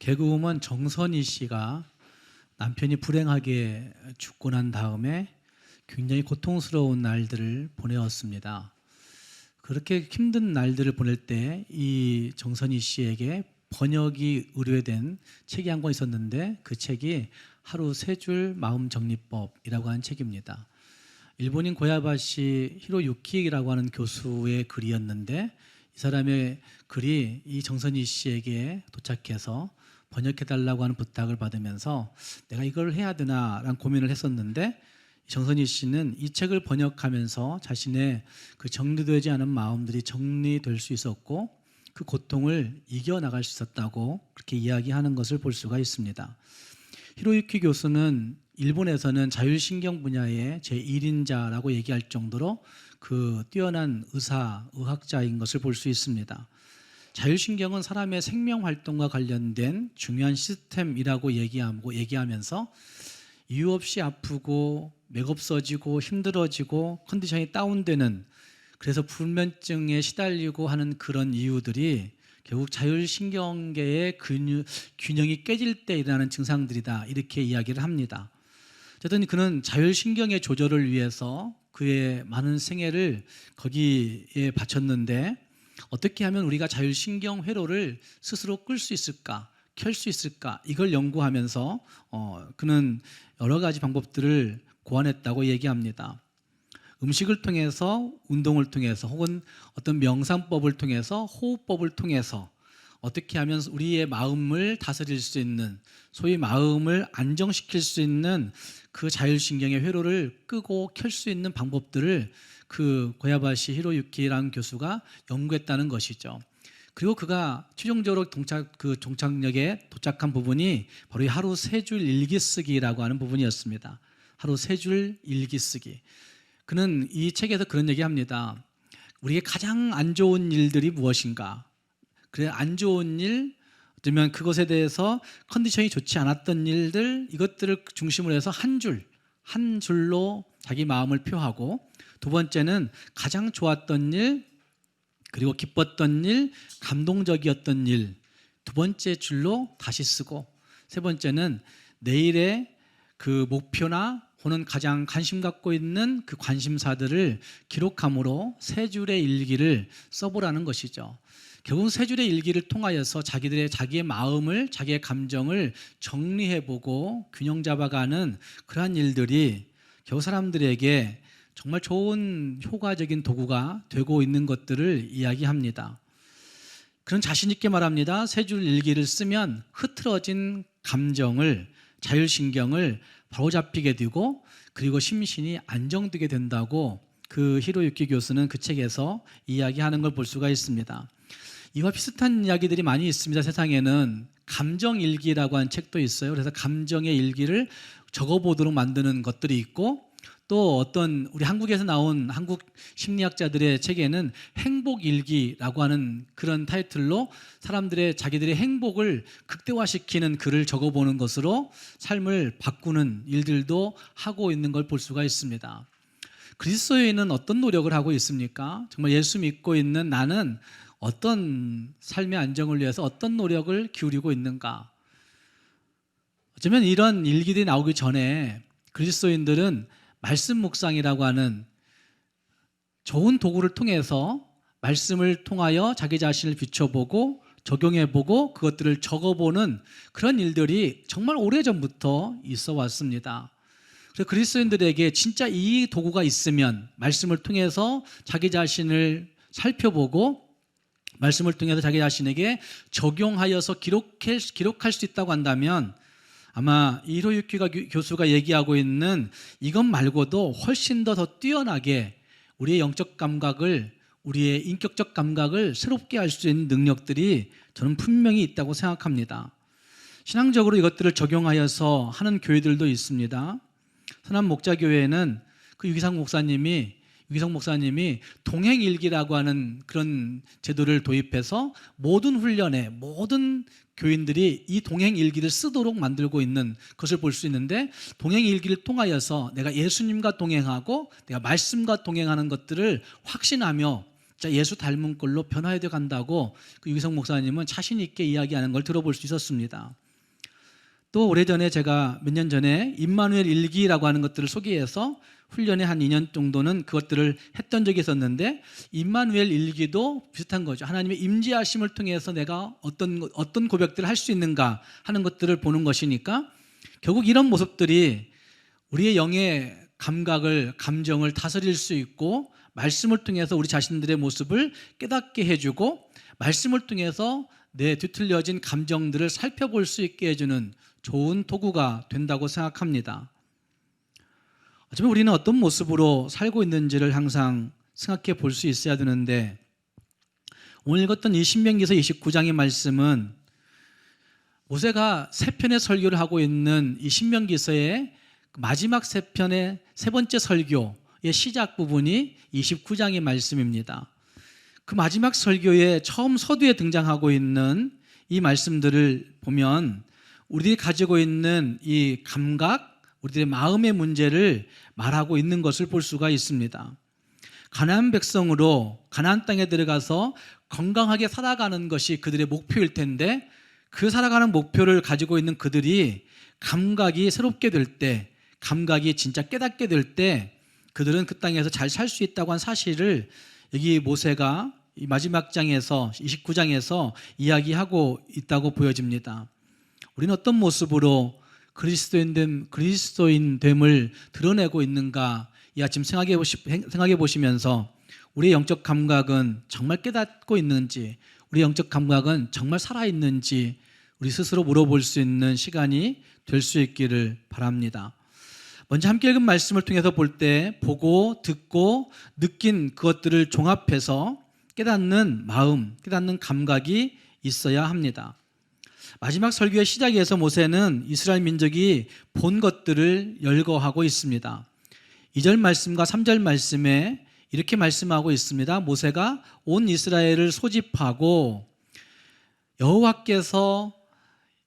개그우먼 정선희 씨가 남편이 불행하게 죽고 난 다음에 굉장히 고통스러운 날들을 보내었습니다. 그렇게 힘든 날들을 보낼 때 이 정선희 씨에게 번역이 의뢰된 책이 한 권 있었는데 그 책이 하루 세 줄 마음 정리법이라고 하는 책입니다. 일본인 고야바시 히로유키라고 하는 교수의 글이었는데 이 사람의 글이 이 정선희 씨에게 도착해서 번역해달라고 하는 부탁을 받으면서 내가 이걸 해야 되나라는 고민을 했었는데 정선희 씨는 이 책을 번역하면서 자신의 그 정리되지 않은 마음들이 정리될 수 있었고 그 고통을 이겨나갈 수 있었다고 그렇게 이야기하는 것을 볼 수가 있습니다. 히로유키 교수는 일본에서는 자율신경 분야의 제1인자라고 얘기할 정도로 그 뛰어난 의학자인 것을 볼 수 있습니다. 자율신경은 사람의 생명활동과 관련된 중요한 시스템이라고 얘기하면서 이유 없이 아프고 맥없어지고 힘들어지고 컨디션이 다운되는, 그래서 불면증에 시달리고 하는 그런 이유들이 결국 자율신경계의 균형이 깨질 때 일어나는 증상들이다, 이렇게 이야기를 합니다. 어쨌든 그는 자율신경의 조절을 위해서 그의 많은 생애를 거기에 바쳤는데 어떻게 하면 우리가 자율신경 회로를 스스로 끌 수 있을까, 켤 수 있을까, 이걸 연구하면서 그는 여러 가지 방법들을 고안했다고 얘기합니다. 음식을 통해서, 운동을 통해서, 혹은 어떤 명상법을 통해서, 호흡법을 통해서 어떻게 하면 우리의 마음을 다스릴 수 있는, 소위 마음을 안정시킬 수 있는 그 자율신경의 회로를 끄고 켤 수 있는 방법들을 그 고야바시 히로유키라는 교수가 연구했다는 것이죠. 그리고 그가 최종적으로 종착역에 도착한 부분이 바로 이 하루 세 줄 일기 쓰기라고 하는 부분이었습니다. 하루 세 줄 일기 쓰기. 그는 이 책에서 그런 얘기합니다. 우리에게 가장 안 좋은 일들이 무엇인가? 그래, 안 좋은 일, 어쩌면 그것에 대해서 컨디션이 좋지 않았던 일들, 이것들을 중심으로 해서 한 줄로 자기 마음을 표하고, 두 번째는 가장 좋았던 일, 그리고 기뻤던 일, 감동적이었던 일, 두 번째 줄로 다시 쓰고, 세 번째는 내일의 그 목표나 혹은 가장 관심 갖고 있는 그 관심사들을 기록함으로 세 줄의 일기를 써보라는 것이죠. 결국 세 줄의 일기를 통하여서 자기의 마음을, 자기의 감정을 정리해보고 균형 잡아가는 그러한 일들이 결국 사람들에게 정말 좋은 효과적인 도구가 되고 있는 것들을 이야기합니다. 그런 자신 있게 말합니다. 세 줄 일기를 쓰면 흐트러진 감정을, 자율신경을 바로잡히게 되고, 그리고 심신이 안정되게 된다고 그 히로유키 교수는 그 책에서 이야기하는 걸 볼 수가 있습니다. 이와 비슷한 이야기들이 많이 있습니다. 세상에는 감정일기라고 하는 책도 있어요. 그래서 감정의 일기를 적어보도록 만드는 것들이 있고, 또 어떤 우리 한국에서 나온 한국 심리학자들의 책에는 행복일기라고 하는 그런 타이틀로 사람들의 자기들의 행복을 극대화시키는 글을 적어보는 것으로 삶을 바꾸는 일들도 하고 있는 걸 볼 수가 있습니다. 그리스도인은 어떤 노력을 하고 있습니까? 정말 예수 믿고 있는 나는 어떤 삶의 안정을 위해서 어떤 노력을 기울이고 있는가? 어쩌면 이런 일기들이 나오기 전에 그리스도인들은 말씀 묵상이라고 하는 좋은 도구를 통해서 말씀을 통하여 자기 자신을 비춰보고 적용해보고 그것들을 적어보는 그런 일들이 정말 오래전부터 있어 왔습니다. 그래서 그리스도인들에게 진짜 이 도구가 있으면, 말씀을 통해서 자기 자신을 살펴보고 말씀을 통해서 자기 자신에게 적용하여서 기록할 수 있다고 한다면, 아마 히로유키 교수가 얘기하고 있는 이것 말고도 훨씬 더 뛰어나게 우리의 영적 감각을, 우리의 인격적 감각을 새롭게 할 수 있는 능력들이 저는 분명히 있다고 생각합니다. 신앙적으로 이것들을 적용하여서 하는 교회들도 있습니다. 선한목자교회는 그 유기성 목사님이 동행일기라고 하는 그런 제도를 도입해서 모든 훈련에 모든 교인들이 이 동행일기를 쓰도록 만들고 있는 것을 볼 수 있는데, 동행일기를 통하여서 내가 예수님과 동행하고 내가 말씀과 동행하는 것들을 확신하며 진짜 예수 닮은 꼴로 변화해 간다고 그 유기성 목사님은 자신 있게 이야기하는 걸 들어볼 수 있었습니다. 또 오래전에 제가 몇 년 전에 임마누엘 일기라고 하는 것들을 소개해서 훈련에 한 2년 정도는 그것들을 했던 적이 있었는데, 임마누엘 일기도 비슷한 거죠. 하나님의 임재하심을 통해서 내가 어떤 고백들을 할 수 있는가 하는 것들을 보는 것이니까, 결국 이런 모습들이 우리의 영의 감각을, 감정을 다스릴 수 있고, 말씀을 통해서 우리 자신들의 모습을 깨닫게 해주고, 말씀을 통해서 내 뒤틀려진 감정들을 살펴볼 수 있게 해주는 좋은 도구가 된다고 생각합니다. 어쩌면 우리는 어떤 모습으로 살고 있는지를 항상 생각해 볼 수 있어야 되는데, 오늘 읽었던 이 신명기서 29장의 말씀은 모세가 세 편의 설교를 하고 있는 이 신명기서의 마지막 세 편의 세 번째 설교의 시작 부분이 29장의 말씀입니다. 그 마지막 설교의 처음 서두에 등장하고 있는 이 말씀들을 보면 우리들이 가지고 있는 이 감각, 우리들의 마음의 문제를 말하고 있는 것을 볼 수가 있습니다. 가나안 백성으로 가나안 땅에 들어가서 건강하게 살아가는 것이 그들의 목표일 텐데, 그 살아가는 목표를 가지고 있는 그들이 감각이 새롭게 될 때, 감각이 진짜 깨닫게 될 때 그들은 그 땅에서 잘 살 수 있다고 한 사실을 여기 모세가 이 마지막 장에서 29장에서 이야기하고 있다고 보여집니다. 우리는 어떤 모습으로 그리스도인됨을 드러내고 있는가, 이 아침 생각해 보시면서 우리의 영적 감각은 정말 깨닫고 있는지, 우리의 영적 감각은 정말 살아있는지 우리 스스로 물어볼 수 있는 시간이 될 수 있기를 바랍니다. 먼저 함께 읽은 말씀을 통해서 볼 때 보고 듣고 느낀 그것들을 종합해서 깨닫는 마음, 깨닫는 감각이 있어야 합니다. 마지막 설교의 시작에서 모세는 이스라엘 민족이 본 것들을 열거하고 있습니다. 2절 말씀과 3절 말씀에 이렇게 말씀하고 있습니다. 모세가 온 이스라엘을 소집하고 여호와께서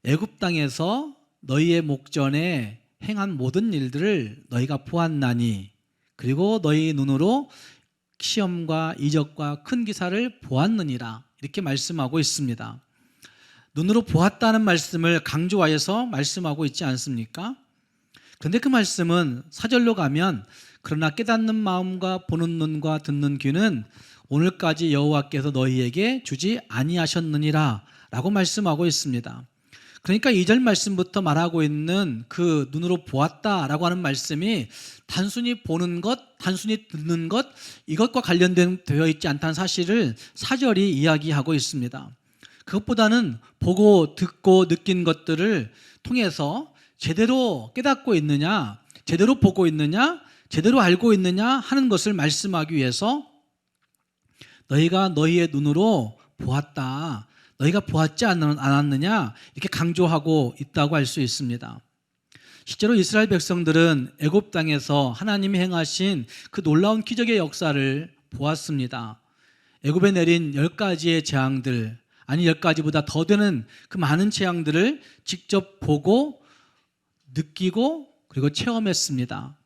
애굽 땅에서 너희의 목전에 행한 모든 일들을 너희가 보았나니, 그리고 너희 눈으로 시험과 이적과 큰 기사를 보았느니라, 이렇게 말씀하고 있습니다. 눈으로 보았다는 말씀을 강조하여서 말씀하고 있지 않습니까? 그런데 그 말씀은 4절로 가면 그러나 깨닫는 마음과 보는 눈과 듣는 귀는 오늘까지 여호와께서 너희에게 주지 아니하셨느니라 라고 말씀하고 있습니다. 그러니까 2절 말씀부터 말하고 있는 그 눈으로 보았다라고 하는 말씀이 단순히 보는 것, 단순히 듣는 것, 이것과 관련되어 있지 않다는 사실을 4절이 이야기하고 있습니다. 그것보다는 보고 듣고 느낀 것들을 통해서 제대로 깨닫고 있느냐, 제대로 보고 있느냐, 제대로 알고 있느냐 하는 것을 말씀하기 위해서 너희가 너희의 눈으로 보았다, 너희가 보았지 않았느냐, 이렇게 강조하고 있다고 할 수 있습니다. 실제로 이스라엘 백성들은 애굽 땅에서 하나님이 행하신 그 놀라운 기적의 역사를 보았습니다. 애굽에 내린 10가지의 재앙들, 아니 10가지보다 더 되는 그 많은 재앙들을 직접 보고 느끼고 그리고 체험했습니다.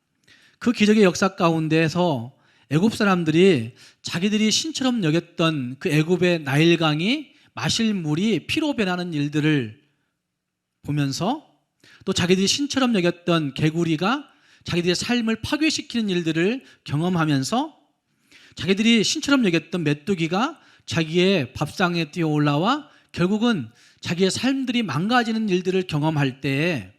그 기적의 역사 가운데에서 애굽 사람들이 자기들이 신처럼 여겼던 그 애굽의 나일강이 마실 물이 피로 변하는 일들을 보면서, 또 자기들이 신처럼 여겼던 개구리가 자기들의 삶을 파괴시키는 일들을 경험하면서, 자기들이 신처럼 여겼던 메뚜기가 자기의 밥상에 뛰어 올라와 결국은 자기의 삶들이 망가지는 일들을 경험할 때에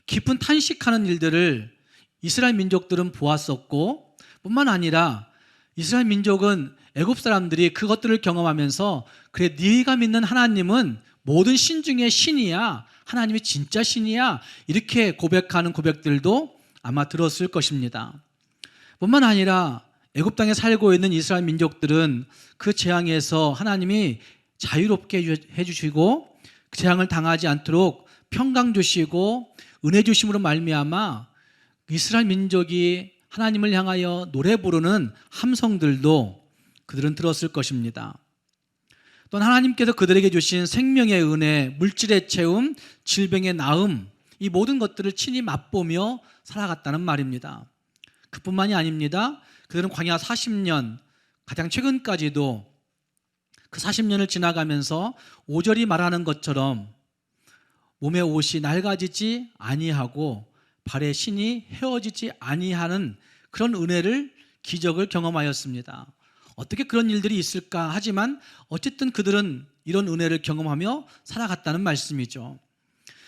깊은 탄식하는 일들을 이스라엘 민족들은 보았었고, 뿐만 아니라 이스라엘 민족은 애굽 사람들이 그것들을 경험하면서 그래, 네가 믿는 하나님은 모든 신 중에 신이야, 하나님이 진짜 신이야, 이렇게 고백하는 고백들도 아마 들었을 것입니다. 뿐만 아니라 애굽 땅에 살고 있는 이스라엘 민족들은 그 재앙에서 하나님이 자유롭게 해주시고 그 재앙을 당하지 않도록 평강 주시고 은혜 주심으로 말미암아 이스라엘 민족이 하나님을 향하여 노래 부르는 함성들도 그들은 들었을 것입니다. 또한 하나님께서 그들에게 주신 생명의 은혜, 물질의 채움, 질병의 나음, 이 모든 것들을 친히 맛보며 살아갔다는 말입니다. 그뿐만이 아닙니다. 그들은 광야 40년 가장 최근까지도 그 40년을 지나가면서 5절이 말하는 것처럼 몸의 옷이 낡아지지 아니하고 발의 신이 헤어지지 아니하는 그런 은혜를, 기적을 경험하였습니다. 어떻게 그런 일들이 있을까 하지만 어쨌든 그들은 이런 은혜를 경험하며 살아갔다는 말씀이죠.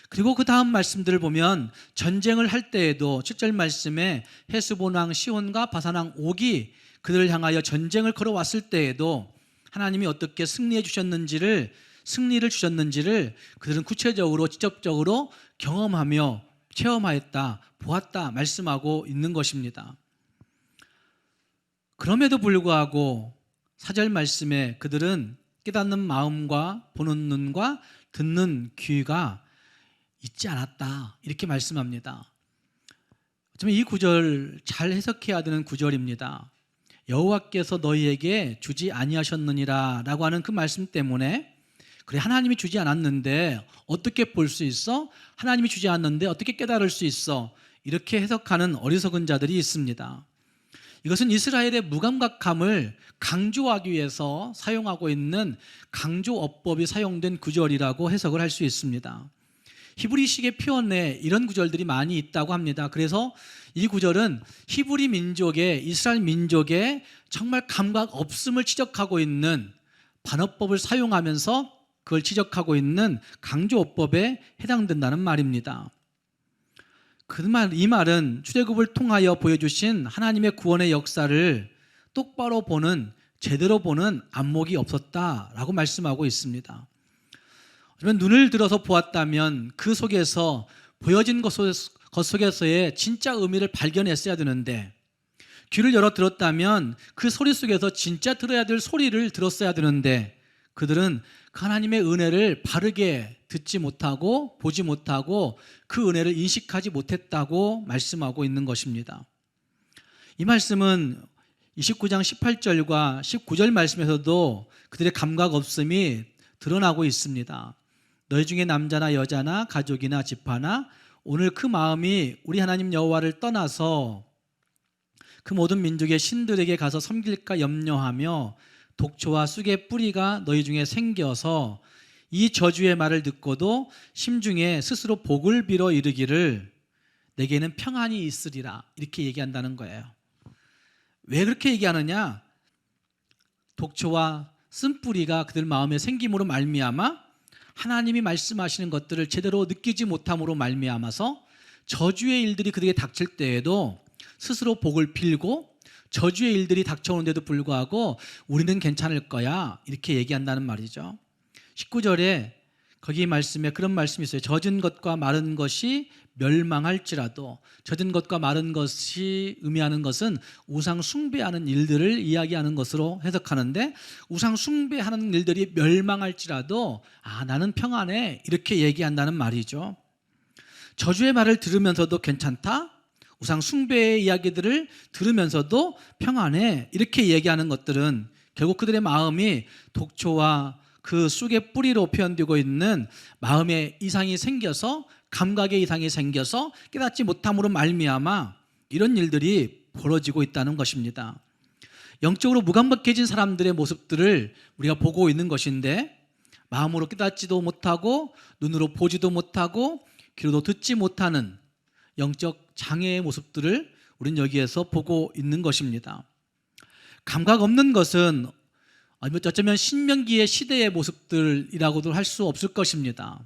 그리고 그 다음 말씀들을 보면 전쟁을 할 때에도 7절 말씀에 헤스본 왕 시온과 바산 왕 옥이 그들을 향하여 전쟁을 걸어왔을 때에도 하나님이 어떻게 승리를 주셨는지를 그들은 구체적으로 직접적으로 경험하며 체험하였다, 보았다 말씀하고 있는 것입니다. 그럼에도 불구하고 4절 말씀에 그들은 깨닫는 마음과 보는 눈과 듣는 귀가 있지 않았다, 이렇게 말씀합니다. 어쩌면 이 구절 잘 해석해야 되는 구절입니다. 여호와께서 너희에게 주지 아니하셨느니라 라고 하는 그 말씀 때문에, 그래 하나님이 주지 않았는데 어떻게 볼 수 있어? 하나님이 주지 않았는데 어떻게 깨달을 수 있어? 이렇게 해석하는 어리석은 자들이 있습니다. 이것은 이스라엘의 무감각함을 강조하기 위해서 사용하고 있는 강조어법이 사용된 구절이라고 해석을 할 수 있습니다. 히브리식의 표현에 이런 구절들이 많이 있다고 합니다. 그래서 이 구절은 히브리 민족의, 이스라엘 민족의 정말 감각 없음을 지적하고 있는, 반어법을 사용하면서 그걸 지적하고 있는 강조어법에 해당된다는 말입니다. 이 말은 출애굽을 통하여 보여주신 하나님의 구원의 역사를 똑바로 보는, 제대로 보는 안목이 없었다라고 말씀하고 있습니다. 그러면 눈을 들어서 보았다면 그 속에서 보여진 것 속에서의 진짜 의미를 발견했어야 되는데, 귀를 열어 들었다면 그 소리 속에서 진짜 들어야 될 소리를 들었어야 되는데, 그들은 그 하나님의 은혜를 바르게 듣지 못하고 보지 못하고 그 은혜를 인식하지 못했다고 말씀하고 있는 것입니다. 이 말씀은 29장 18절과 19절 말씀에서도 그들의 감각 없음이 드러나고 있습니다. 너희 중에 남자나 여자나 가족이나 지파나 오늘 그 마음이 우리 하나님 여호와를 떠나서 그 모든 민족의 신들에게 가서 섬길까 염려하며 독초와 쑥의 뿌리가 너희 중에 생겨서 이 저주의 말을 듣고도 심중에 스스로 복을 빌어 이르기를 내게는 평안이 있으리라, 이렇게 얘기한다는 거예요. 왜 그렇게 얘기하느냐? 독초와 쓴뿌리가 그들 마음에 생김으로 말미암아 하나님이 말씀하시는 것들을 제대로 느끼지 못함으로 말미암아서 저주의 일들이 그들에게 닥칠 때에도 스스로 복을 빌고, 저주의 일들이 닥쳐오는데도 불구하고 우리는 괜찮을 거야, 이렇게 얘기한다는 말이죠. 19절에 거기 말씀에 그런 말씀이 있어요. 젖은 것과 마른 것이 멸망할지라도, 젖은 것과 마른 것이 의미하는 것은 우상 숭배하는 일들을 이야기하는 것으로 해석하는데, 우상 숭배하는 일들이 멸망할지라도 나는 평안해, 이렇게 얘기한다는 말이죠. 저주의 말을 들으면서도 괜찮다, 우상 숭배의 이야기들을 들으면서도 평안해, 이렇게 얘기하는 것들은 결국 그들의 마음이 독초와 그 쑥의 뿌리로 표현되고 있는 마음의 이상이 생겨서, 감각의 이상이 생겨서 깨닫지 못함으로 말미암아 이런 일들이 벌어지고 있다는 것입니다. 영적으로 무감각해진 사람들의 모습들을 우리가 보고 있는 것인데, 마음으로 깨닫지도 못하고 눈으로 보지도 못하고 귀로도 듣지 못하는 영적 장애의 모습들을 우리는 여기에서 보고 있는 것입니다. 감각 없는 것은 어쩌면 신명기의 시대의 모습들이라고도 할 수 없을 것입니다.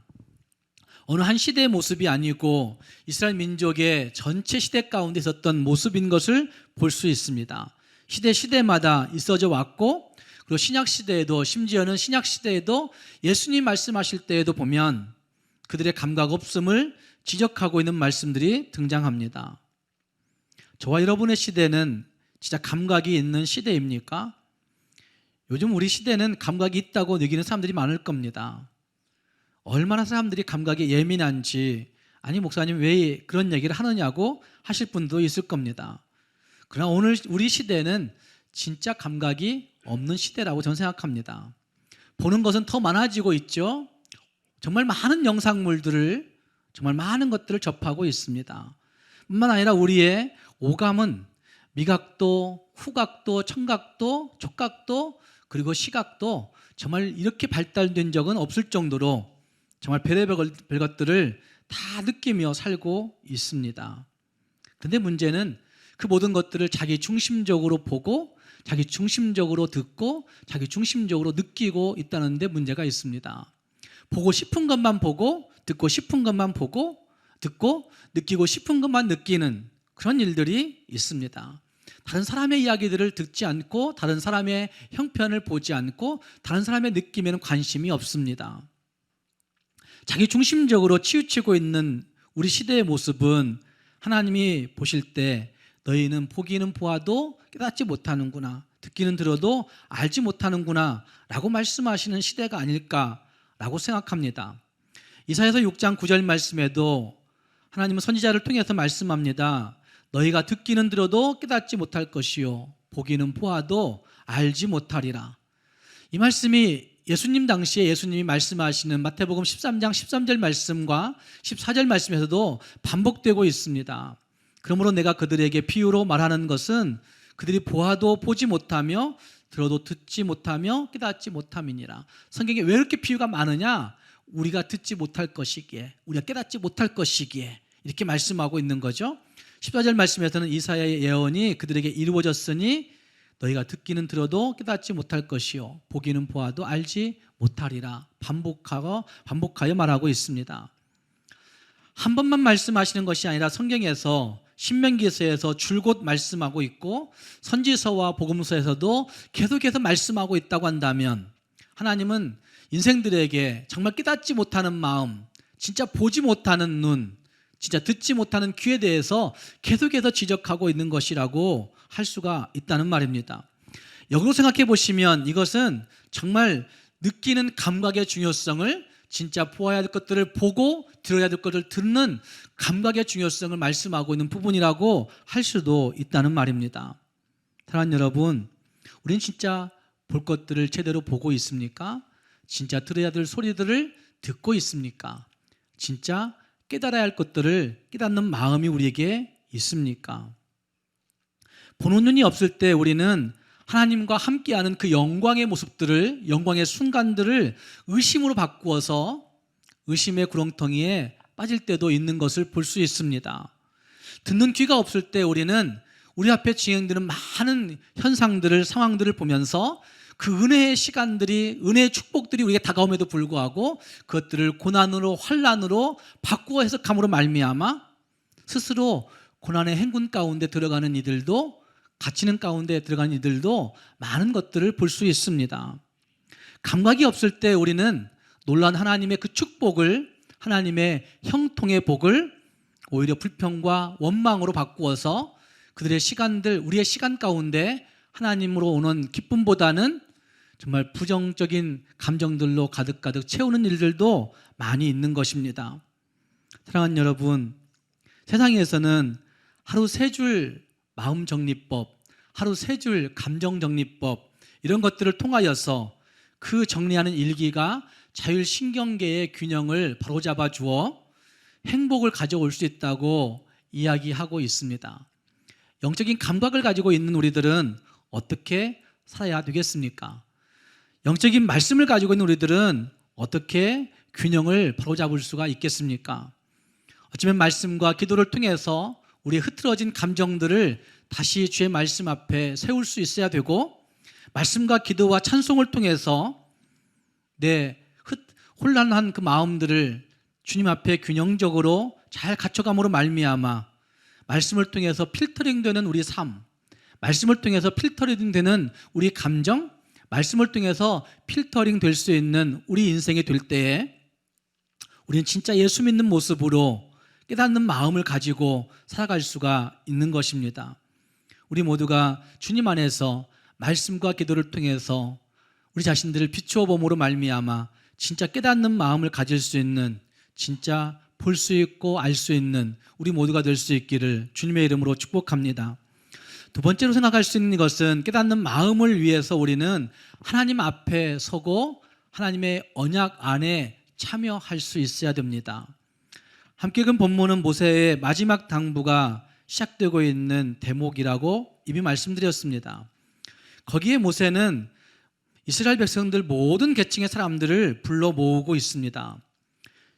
어느 한 시대의 모습이 아니고 이스라엘 민족의 전체 시대 가운데 있었던 모습인 것을 볼 수 있습니다. 시대마다 있어져 왔고, 그리고 신약시대에도, 심지어는 신약시대에도 예수님 말씀하실 때에도 보면 그들의 감각 없음을 지적하고 있는 말씀들이 등장합니다. 저와 여러분의 시대는 진짜 감각이 있는 시대입니까? 요즘 우리 시대는 감각이 있다고 느끼는 사람들이 많을 겁니다. 얼마나 사람들이 감각이 예민한지, 아니 목사님 왜 그런 얘기를 하느냐고 하실 분도 있을 겁니다. 그러나 오늘 우리 시대는 진짜 감각이 없는 시대라고 저는 생각합니다. 보는 것은 더 많아지고 있죠. 정말 많은 영상물들을, 정말 많은 것들을 접하고 있습니다. 뿐만 아니라 우리의 오감은 미각도, 후각도, 청각도, 촉각도, 그리고 시각도 정말 이렇게 발달된 적은 없을 정도로 정말 별의별 것들을 다 느끼며 살고 있습니다. 그런데 문제는 그 모든 것들을 자기 중심적으로 보고 자기 중심적으로 듣고 자기 중심적으로 느끼고 있다는 데 문제가 있습니다. 보고 싶은 것만 보고 듣고 싶은 것만 보고 듣고 느끼고 싶은 것만 느끼는 그런 일들이 있습니다. 다른 사람의 이야기들을 듣지 않고 다른 사람의 형편을 보지 않고 다른 사람의 느낌에는 관심이 없습니다. 자기 중심적으로 치우치고 있는 우리 시대의 모습은 하나님이 보실 때 너희는 보기는 보아도 깨닫지 못하는구나, 듣기는 들어도 알지 못하는구나 라고 말씀하시는 시대가 아닐까라고 생각합니다. 이사야서 6장 9절 말씀에도 하나님은 선지자를 통해서 말씀합니다. 너희가 듣기는 들어도 깨닫지 못할 것이요 보기는 보아도 알지 못하리라. 이 말씀이 예수님 당시에 예수님이 말씀하시는 마태복음 13장 13절 말씀과 14절 말씀에서도 반복되고 있습니다. 그러므로 내가 그들에게 비유로 말하는 것은 그들이 보아도 보지 못하며 들어도 듣지 못하며 깨닫지 못함이니라. 성경에 왜 이렇게 비유가 많으냐? 우리가 듣지 못할 것이기에, 우리가 깨닫지 못할 것이기에 이렇게 말씀하고 있는 거죠. 14절 말씀에서는 이사야의 예언이 그들에게 이루어졌으니 너희가 듣기는 들어도 깨닫지 못할 것이요 보기는 보아도 알지 못하리라. 반복하여 말하고 있습니다. 한 번만 말씀하시는 것이 아니라 성경에서 신명기서에서 줄곧 말씀하고 있고 선지서와 복음서에서도 계속해서 말씀하고 있다고 한다면 하나님은 인생들에게 정말 깨닫지 못하는 마음, 진짜 보지 못하는 눈, 진짜 듣지 못하는 귀에 대해서 계속해서 지적하고 있는 것이라고 할 수가 있다는 말입니다. 역으로 생각해 보시면 이것은 정말 느끼는 감각의 중요성을 진짜 보아야 할 것들을 보고 들어야 될 것을 듣는 감각의 중요성을 말씀하고 있는 부분이라고 할 수도 있다는 말입니다. 사랑하는 여러분, 우리는 진짜 볼 것들을 제대로 보고 있습니까? 진짜 들어야 될 소리들을 듣고 있습니까? 진짜 깨달아야 할 것들을 깨닫는 마음이 우리에게 있습니까? 보는 눈이 없을 때 우리는 하나님과 함께하는 그 영광의 모습들을, 영광의 순간들을 의심으로 바꾸어서 의심의 구렁텅이에 빠질 때도 있는 것을 볼 수 있습니다. 듣는 귀가 없을 때 우리는 우리 앞에 진행되는 많은 현상들을, 상황들을 보면서 그 은혜의 시간들이, 은혜의 축복들이 우리에게 다가옴에도 불구하고 그것들을 고난으로, 환난으로 바꾸어 해석함으로 말미암아 스스로 고난의 행군 가운데 들어가는 이들도, 갇히는 가운데 들어가는 이들도 많은 것들을 볼 수 있습니다. 감각이 없을 때 우리는 놀라운 하나님의 그 축복을, 하나님의 형통의 복을 오히려 불평과 원망으로 바꾸어서 그들의 시간들, 우리의 시간 가운데 하나님으로 오는 기쁨보다는 정말 부정적인 감정들로 가득가득 채우는 일들도 많이 있는 것입니다. 사랑하는 여러분, 세상에서는 하루 3줄 마음정리법, 하루 3줄 감정정리법, 이런 것들을 통하여서 그 정리하는 일기가 자율신경계의 균형을 바로잡아 주어 행복을 가져올 수 있다고 이야기하고 있습니다. 영적인 감각을 가지고 있는 우리들은 어떻게 살아야 되겠습니까? 영적인 말씀을 가지고 있는 우리들은 어떻게 균형을 바로잡을 수가 있겠습니까? 어쩌면 말씀과 기도를 통해서 우리의 흐트러진 감정들을 다시 주의 말씀 앞에 세울 수 있어야 되고, 말씀과 기도와 찬송을 통해서 내 혼란한 그 마음들을 주님 앞에 균형적으로 잘 갖춰감으로 말미암아 말씀을 통해서 필터링되는 우리 삶, 말씀을 통해서 필터링되는 우리 감정, 말씀을 통해서 필터링 될 수 있는 우리 인생이 될 때에 우리는 진짜 예수 믿는 모습으로 깨닫는 마음을 가지고 살아갈 수가 있는 것입니다. 우리 모두가 주님 안에서 말씀과 기도를 통해서 우리 자신들을 비추어 봄으로 말미암아 진짜 깨닫는 마음을 가질 수 있는, 진짜 볼 수 있고 알 수 있는 우리 모두가 될 수 있기를 주님의 이름으로 축복합니다. 두 번째로 생각할 수 있는 것은 깨닫는 마음을 위해서 우리는 하나님 앞에 서고 하나님의 언약 안에 참여할 수 있어야 됩니다. 함께 읽은 본문은 모세의 마지막 당부가 시작되고 있는 대목이라고 이미 말씀드렸습니다. 거기에 모세는 이스라엘 백성들 모든 계층의 사람들을 불러 모으고 있습니다.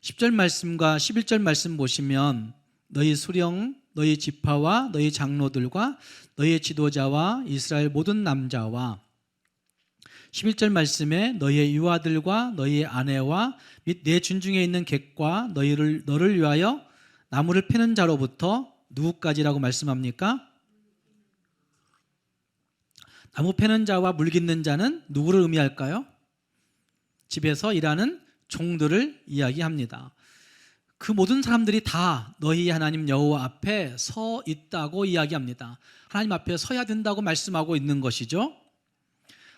10절 말씀과 11절 말씀 보시면 너희 수령, 너희 지파와 너희 장로들과 너희 지도자와 이스라엘 모든 남자와 11절 말씀에 너희의 유아들과 너희의 아내와 및 내 준중에 있는 객과 너를 위하여 나무를 패는 자로부터 누구까지라고 말씀합니까? 나무 패는 자와 물 깃는 자는 누구를 의미할까요? 집에서 일하는 종들을 이야기합니다. 그 모든 사람들이 다 너희 하나님 여호와 앞에 서 있다고 이야기합니다. 하나님 앞에 서야 된다고 말씀하고 있는 것이죠.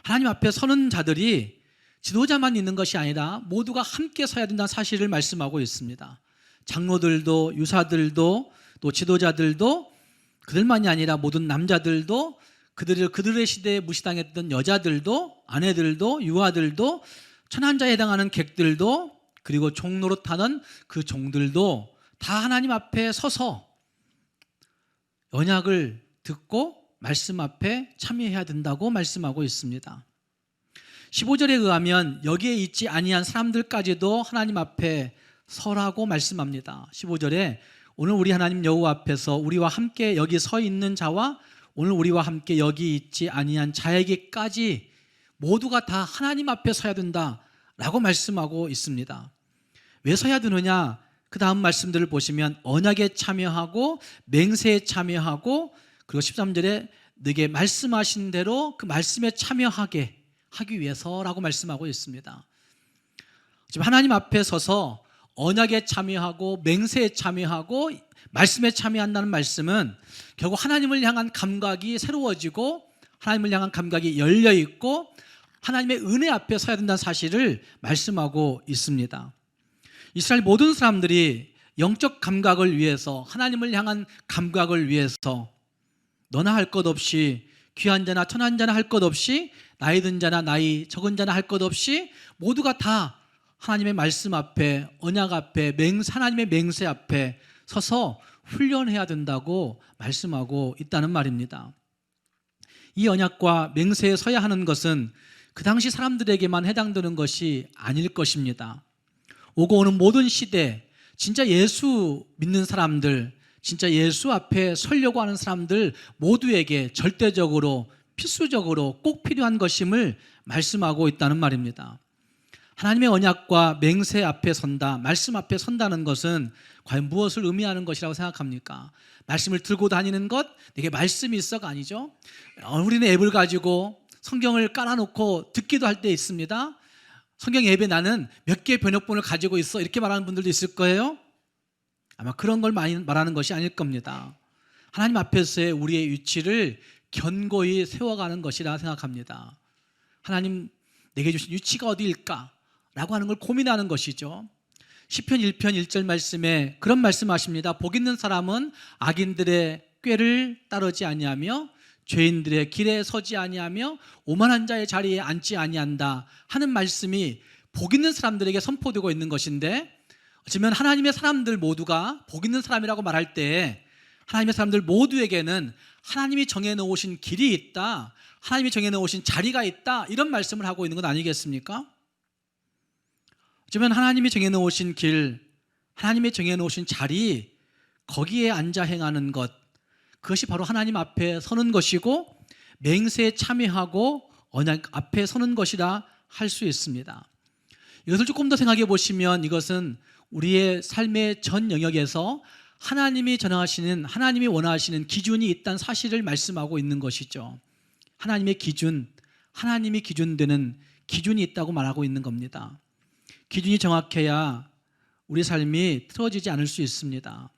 하나님 앞에 서는 자들이 지도자만 있는 것이 아니라 모두가 함께 서야 된다는 사실을 말씀하고 있습니다. 장로들도 유사들도 또 지도자들도 그들만이 아니라 모든 남자들도 그들의 시대에 무시당했던 여자들도 아내들도 유아들도 천한자에 해당하는 객들도 그리고 종노릇하는 그 종들도 다 하나님 앞에 서서 언약을 듣고 말씀 앞에 참여해야 된다고 말씀하고 있습니다. 15절에 의하면 여기에 있지 아니한 사람들까지도 하나님 앞에 서라고 말씀합니다. 15절에 오늘 우리 하나님 여호와 앞에서 우리와 함께 여기 서 있는 자와 오늘 우리와 함께 여기 있지 아니한 자에게까지 모두가 다 하나님 앞에 서야 된다라고 말씀하고 있습니다. 왜 서야 되느냐? 그 다음 말씀들을 보시면 언약에 참여하고 맹세에 참여하고 그리고 13절에 너에게 말씀하신 대로 그 말씀에 참여하게 하기 위해서라고 말씀하고 있습니다. 지금 하나님 앞에 서서 언약에 참여하고 맹세에 참여하고 말씀에 참여한다는 말씀은 결국 하나님을 향한 감각이 새로워지고 하나님을 향한 감각이 열려있고 하나님의 은혜 앞에 서야 된다는 사실을 말씀하고 있습니다. 이스라엘 모든 사람들이 영적 감각을 위해서 하나님을 향한 감각을 위해서 너나 할 것 없이 귀한 자나 천한 자나 할 것 없이 나이 든 자나 나이 적은 자나 할 것 없이 모두가 다 하나님의 말씀 앞에 언약 앞에 하나님의 맹세 앞에 서서 훈련해야 된다고 말씀하고 있다는 말입니다. 이 언약과 맹세에 서야 하는 것은 그 당시 사람들에게만 해당되는 것이 아닐 것입니다. 오고 오는 모든 시대 진짜 예수 믿는 사람들 진짜 예수 앞에 서려고 하는 사람들 모두에게 절대적으로 필수적으로 꼭 필요한 것임을 말씀하고 있다는 말입니다. 하나님의 언약과 맹세 앞에 선다, 말씀 앞에 선다는 것은 과연 무엇을 의미하는 것이라고 생각합니까? 말씀을 들고 다니는 것, 내게 말씀이 있어가 아니죠. 우리는 앱을 가지고 성경을 깔아놓고 듣기도 할 때 있습니다. 성경 앱에 나는 몇 개의 번역본을 가지고 있어 이렇게 말하는 분들도 있을 거예요. 아마 그런 걸 많이 말하는 것이 아닐 겁니다. 하나님 앞에서의 우리의 위치를 견고히 세워가는 것이라 생각합니다. 하나님 내게 주신 위치가 어디일까? 라고 하는 걸 고민하는 것이죠. 시편 1편 1절 말씀에 그런 말씀하십니다. 복 있는 사람은 악인들의 꾀를 따르지 아니하며 죄인들의 길에 서지 아니하며 오만한 자의 자리에 앉지 아니한다 하는 말씀이 복 있는 사람들에게 선포되고 있는 것인데 어쩌면 하나님의 사람들 모두가 복 있는 사람이라고 말할 때 하나님의 사람들 모두에게는 하나님이 정해놓으신 길이 있다, 하나님이 정해놓으신 자리가 있다 이런 말씀을 하고 있는 것 아니겠습니까? 어쩌면 하나님이 정해놓으신 길, 하나님이 정해놓으신 자리 거기에 앉아 행하는 것 그것이 바로 하나님 앞에 서는 것이고 맹세에 참여하고 언약 앞에 서는 것이라 할 수 있습니다. 이것을 조금 더 생각해 보시면 이것은 우리의 삶의 전 영역에서 하나님이 전하시는 하나님이 원하시는 기준이 있다는 사실을 말씀하고 있는 것이죠. 하나님의 기준, 하나님이 기준되는 기준이 있다고 말하고 있는 겁니다. 기준이 정확해야 우리 삶이 틀어지지 않을 수 있습니다.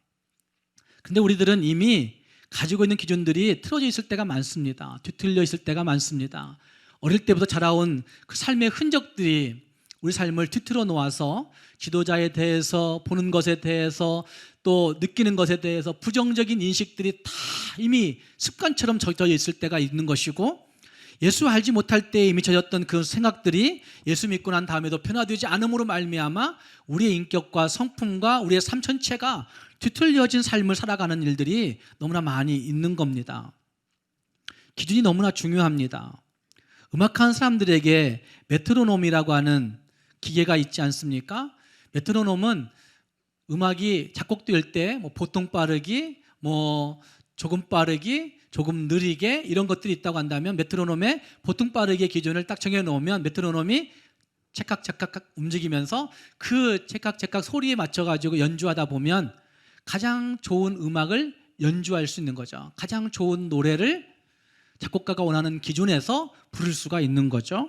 근데 우리들은 이미 가지고 있는 기준들이 틀어져 있을 때가 많습니다. 뒤틀려 있을 때가 많습니다. 어릴 때부터 자라온 그 삶의 흔적들이 우리 삶을 뒤틀어 놓아서 지도자에 대해서 보는 것에 대해서 또 느끼는 것에 대해서 부정적인 인식들이 다 이미 습관처럼 젖어 있을 때가 있는 것이고 예수 알지 못할 때 이미 젖었던 그 생각들이 예수 믿고 난 다음에도 변화되지 않음으로 말미암아 우리의 인격과 성품과 우리의 삶 전체가 뒤틀려진 삶을 살아가는 일들이 너무나 많이 있는 겁니다. 기준이 너무나 중요합니다. 음악하는 사람들에게 메트로놈이라고 하는 기계가 있지 않습니까? 메트로놈은 음악이 작곡될 때 보통 빠르기, 조금 빠르기, 조금 느리게 이런 것들이 있다고 한다면 메트로놈의 보통 빠르기의 기준을 딱 정해놓으면 메트로놈이 찰칵찰칵 움직이면서 그 찰칵찰칵 소리에 맞춰가지고 연주하다 보면 가장 좋은 음악을 연주할 수 있는 거죠. 가장 좋은 노래를 작곡가가 원하는 기준에서 부를 수가 있는 거죠.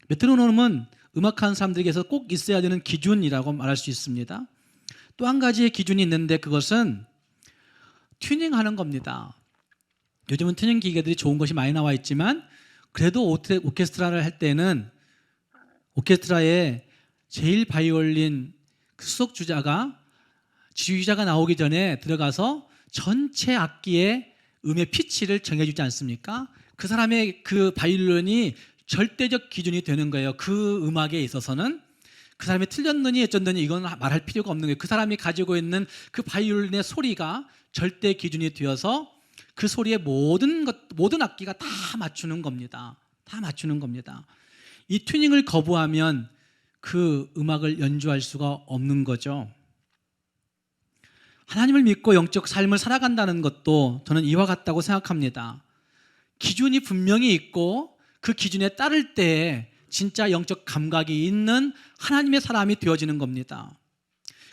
메트로놈은 음악하는 사람들에게서 꼭 있어야 되는 기준이라고 말할 수 있습니다. 또 한 가지의 기준이 있는데 그것은 튜닝하는 겁니다. 요즘은 튜닝 기계들이 좋은 것이 많이 나와 있지만 그래도 오케스트라를 할 때는 오케스트라에 제일 바이올린 수석 주자가 지휘자가 나오기 전에 들어가서 전체 악기의 음의 피치를 정해주지 않습니까? 그 사람의 그 바이올린이 절대적 기준이 되는 거예요. 그 음악에 있어서는 그 사람이 틀렸느니 어쩐느니 이건 말할 필요가 없는 거예요. 그 사람이 가지고 있는 그 바이올린의 소리가 절대 기준이 되어서 그 소리의 모든 악기가 다 맞추는 겁니다. 다 맞추는 겁니다. 이 튜닝을 거부하면 그 음악을 연주할 수가 없는 거죠. 하나님을 믿고 영적 삶을 살아간다는 것도 저는 이와 같다고 생각합니다. 기준이 분명히 있고 그 기준에 따를 때 진짜 영적 감각이 있는 하나님의 사람이 되어지는 겁니다.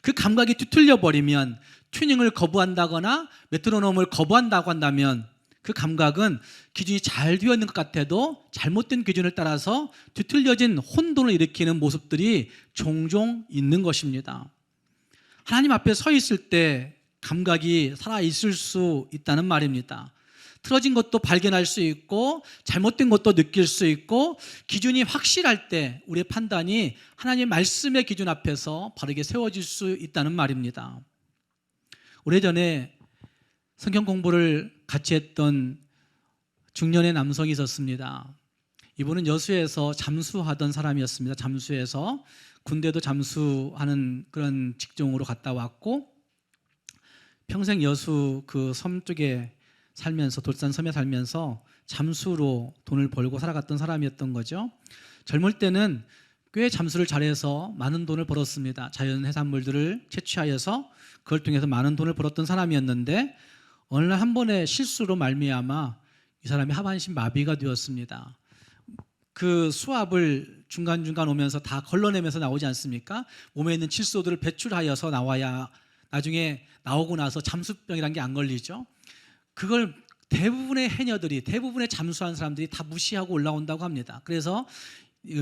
그 감각이 뒤틀려 버리면 튜닝을 거부한다거나 메트로놈을 거부한다고 한다면 그 감각은 기준이 잘 되어 있는 것 같아도 잘못된 기준을 따라서 뒤틀려진 혼돈을 일으키는 모습들이 종종 있는 것입니다. 하나님 앞에 서 있을 때 감각이 살아있을 수 있다는 말입니다. 틀어진 것도 발견할 수 있고 잘못된 것도 느낄 수 있고 기준이 확실할 때 우리의 판단이 하나님의 말씀의 기준 앞에서 바르게 세워질 수 있다는 말입니다. 오래전에 성경 공부를 같이 했던 중년의 남성이 있었습니다. 이분은 여수에서 잠수하던 사람이었습니다. 잠수해서 군대도 잠수하는 그런 직종으로 갔다 왔고 평생 여수 그 섬 쪽에 살면서 돌산섬에 살면서 잠수로 돈을 벌고 살아갔던 사람이었던 거죠. 젊을 때는 꽤 잠수를 잘해서 많은 돈을 벌었습니다. 자연 해산물들을 채취하여서 그걸 통해서 많은 돈을 벌었던 사람이었는데 어느 날 한 번의 실수로 말미암아 이 사람이 하반신 마비가 되었습니다. 그 수압을 중간중간 오면서 다 걸러내면서 나오지 않습니까? 몸에 있는 질소들을 배출하여서 나와야 나중에 나오고 나서 잠수병이라는 게 안 걸리죠. 그걸 대부분의 해녀들이 대부분의 잠수한 사람들이 다 무시하고 올라온다고 합니다. 그래서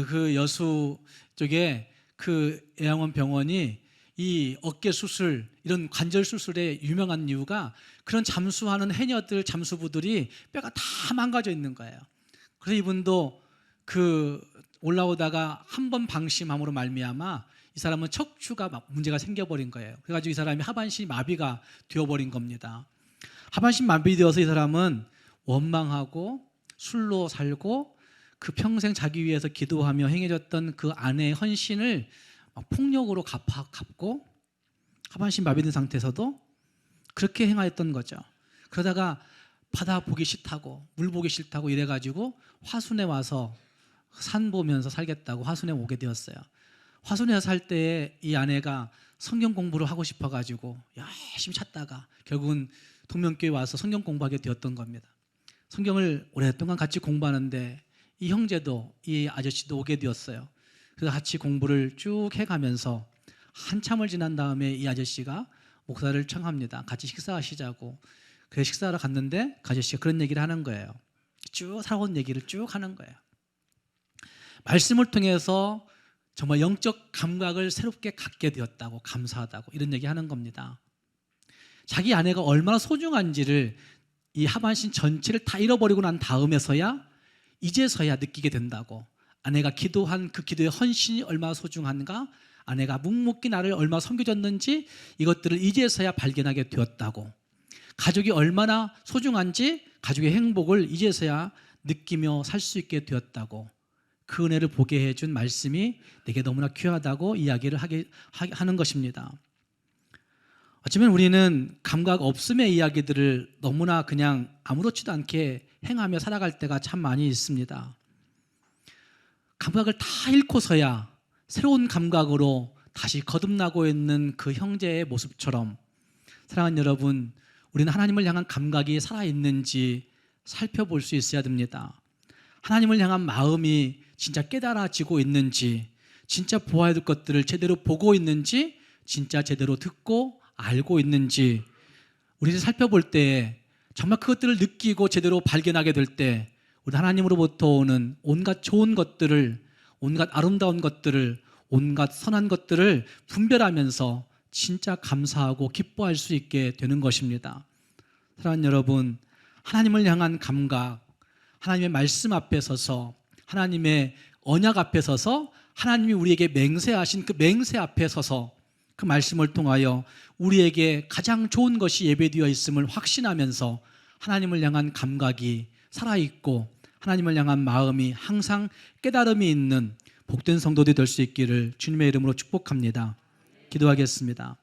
그 여수 쪽에 그 애양원 병원이 이 어깨 수술 이런 관절 수술에 유명한 이유가 그런 잠수하는 해녀들 잠수부들이 뼈가 다 망가져 있는 거예요. 그래서 이분도 그 올라오다가 한 번 방심함으로 말미암아 이 사람은 척추가 막 문제가 생겨버린 거예요. 그래가지고 이 사람이 하반신 마비가 되어버린 겁니다. 하반신 마비되어서 이 사람은 원망하고 술로 살고 그 평생 자기 위해서 기도하며 행해졌던 그 아내의 헌신을 폭력으로 갚고 하반신 마비된 상태에서도 그렇게 행하였던 거죠. 그러다가 바다 보기 싫다고 물 보기 싫다고 이래가지고 화순에 와서 산 보면서 살겠다고 화순에 오게 되었어요. 화순에 살 때에 이 아내가 성경 공부를 하고 싶어가지고 열심히 찾다가 결국은 동명교회 와서 성경 공부하게 되었던 겁니다. 성경을 오랫동안 같이 공부하는데 이 형제도 이 아저씨도 오게 되었어요. 그래서 같이 공부를 쭉 해가면서 한참을 지난 다음에 이 아저씨가 목사를 청합니다. 같이 식사하시자고. 그래서 식사하러 갔는데 그 아저씨가 그런 얘기를 하는 거예요. 쭉 살아온 얘기를 쭉 하는 거예요. 말씀을 통해서 정말 영적 감각을 새롭게 갖게 되었다고 감사하다고 이런 얘기 하는 겁니다. 자기 아내가 얼마나 소중한지를 이 하반신 전체를 다 잃어버리고 난 다음에서야 이제서야 느끼게 된다고. 아내가 기도한 그 기도의 헌신이 얼마나 소중한가, 아내가 묵묵히 나를 얼마나 섬겨줬는지 이것들을 이제서야 발견하게 되었다고. 가족이 얼마나 소중한지 가족의 행복을 이제서야 느끼며 살 수 있게 되었다고. 그 은혜를 보게 해준 말씀이 내게 너무나 귀하다고 이야기를 하는 것입니다. 어쩌면 우리는 감각 없음의 이야기들을 너무나 그냥 아무렇지도 않게 행하며 살아갈 때가 참 많이 있습니다. 감각을 다 잃고서야 새로운 감각으로 다시 거듭나고 있는 그 형제의 모습처럼, 사랑하는 여러분, 우리는 하나님을 향한 감각이 살아있는지 살펴볼 수 있어야 됩니다. 하나님을 향한 마음이 진짜 깨달아지고 있는지, 진짜 보아야 될 것들을 제대로 보고 있는지, 진짜 제대로 듣고 알고 있는지 우리를 살펴볼 때, 정말 그것들을 느끼고 제대로 발견하게 될 때 우리 하나님으로부터 오는 온갖 좋은 것들을, 온갖 아름다운 것들을, 온갖 선한 것들을 분별하면서 진짜 감사하고 기뻐할 수 있게 되는 것입니다. 사랑하는 여러분, 하나님을 향한 감각, 하나님의 말씀 앞에 서서, 하나님의 언약 앞에 서서, 하나님이 우리에게 맹세하신 그 맹세 앞에 서서 그 말씀을 통하여 우리에게 가장 좋은 것이 예배되어 있음을 확신하면서 하나님을 향한 감각이 살아있고 하나님을 향한 마음이 항상 깨달음이 있는 복된 성도들이 될 수 있기를 주님의 이름으로 축복합니다. 기도하겠습니다.